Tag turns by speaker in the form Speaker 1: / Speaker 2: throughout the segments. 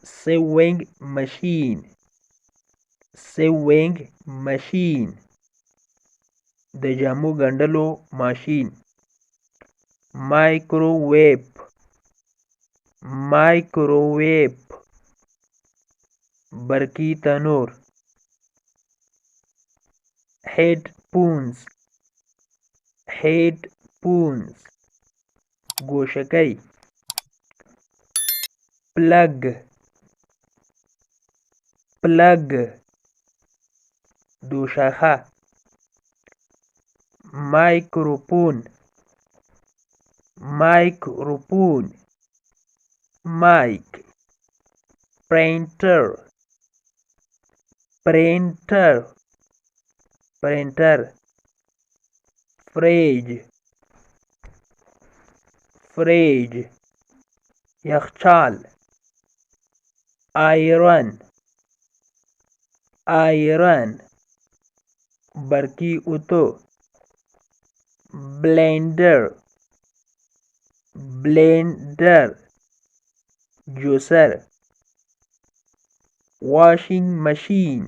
Speaker 1: sewing machine, sewing machine د جامو ګنډلو ماشین. microwave, microwave برقی تنور. headphones, headphones گوشکی. plug, plug دوشاخه. microphone, microphone mic. printer, printer printer. fridge, fridge یخچال. iron, iron برقی اتو. blender, blender جوسر. washing machine,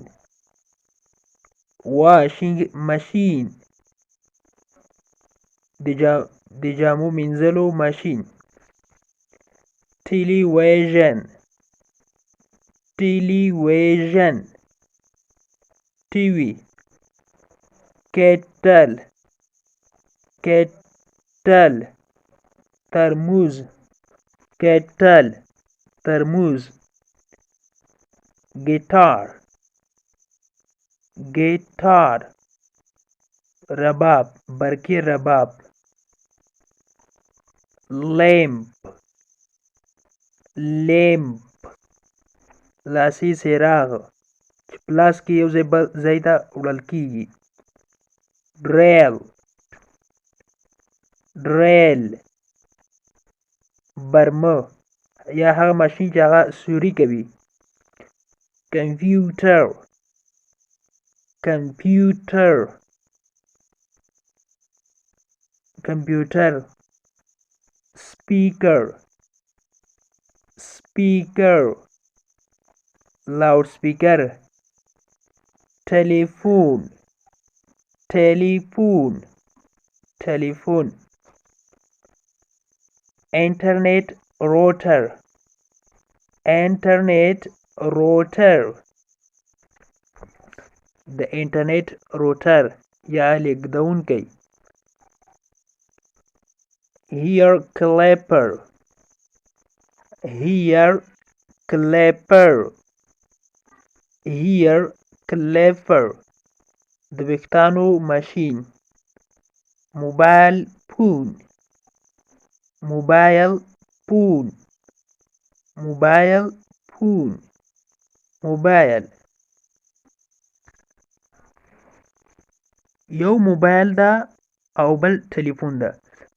Speaker 1: washing machine د جامو مینځلو ماشین. television, television TV. kettle, kettle ترموز، kettle ترموز. guitar, guitar رباب، برقی رباب. lamp, lamp لاسي څراغ چې په لاس کې یو ځای ته وړل کیږي. drill, drill برمه یا هغه ماشین چې هغه سوري کوي. computer, computer computer. speaker, speaker loudspeaker. telephone, telephone telephone. internet router, internet router د انټرنیټ روټر یا لیږدونکی. hair clipper, hair clipper, hair clipper د ویښتانو ماشین. موبایل فون، موبایل فون، موبایل فون موبایل. یو موبایل ده او بل ټلیفون ده.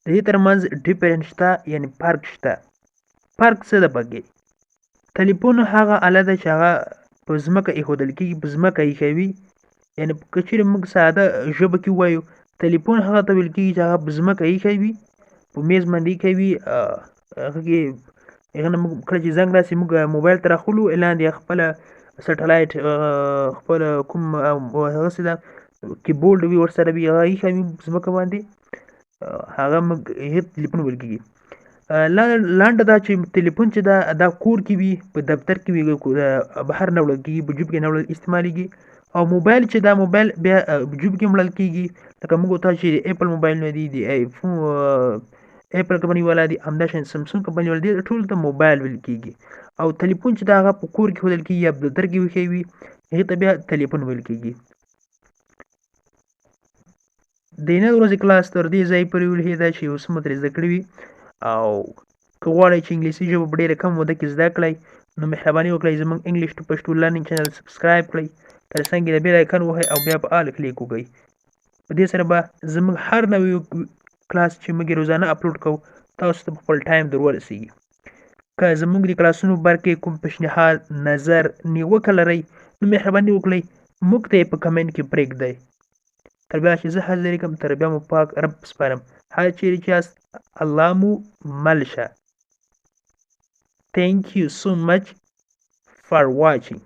Speaker 1: د دې ترمنځ ډیفرنس شته، یعنی فرق شته. فرق څه ده پکې؟ ټلیفون هغه آله ده چې هغه په ځمکه ایښودل کېږي، په ځمکه ایښوي. یعنی که چېرې موږ ساده ژبه کې ووایو، ټلیفون هغه ته ویل کېږي چې هغه په ځمکه ایښوي، په میز باندې ایښوي. هغه کې هغه نه موږ کله چې زنګ راسي موږ موبایل ته راخولو، لاندې خپله سټلایټ خپله کوم هغسې ده کیبورډ وي ورسره وي، هغه ایښوي ځمکه باندې، هغه موږ هغې ته ټلیفون ویل کېږي. لنډه دا چې ټلیفون چې ده دا کور کې وي، په دفتر کې وي، بهر نه وړل کېږي، په جوب کې نه وړل استعمالېږي. او موبایل چې دا موبایل بیا جوب کې هم وړل کېږي، لکه موږ تاسو چې د ایپل موبایلونه دي، د آیفون ایپل کمپنۍ والا دي، همداشان سمسونګ کمپنۍ والا دي، ټولو ته موبایل ویل کېږي. او ټلیفون چې دا هغه په کور کې ښودل کېږي یا په دفتر کې ایښی وي، هغې ته بیا ټلیفون ویل کېږي. د نن ورځې کلاس تر دې ځای پورې ولې ده چې اوس مو ترې زده کړي وي. او که غواړئ چې انګلیسي ژبه په ډېره کم موده کې زده کړئ، نو مهرباني وکړئ زموږ انګلیش ټو پښتو لرنینګ چینل سبسکرایب کړئ، تر څنګ یې د بیل آیکن ووهئ او بیا په آل کلیک وکړئ. په دې سره به زموږ هر نوی کلاس چې موږ یې روزانه اپلوډ کوو، تاسو ته په خپل ټایم در ورسېږي. که زموږ د کلاسونو باره کې کوم پیشنهاد، نظر، نیوکه لرئ، نو مهرباني وکړئ موږ ته یې په کمنټ کې پرېږدئ. تر بیا چې زه حاضر کړم، تر بیا مو پاک رب سپارم. هر چیرې چې یاست الله مو مل شه. Thank you so much. for watching.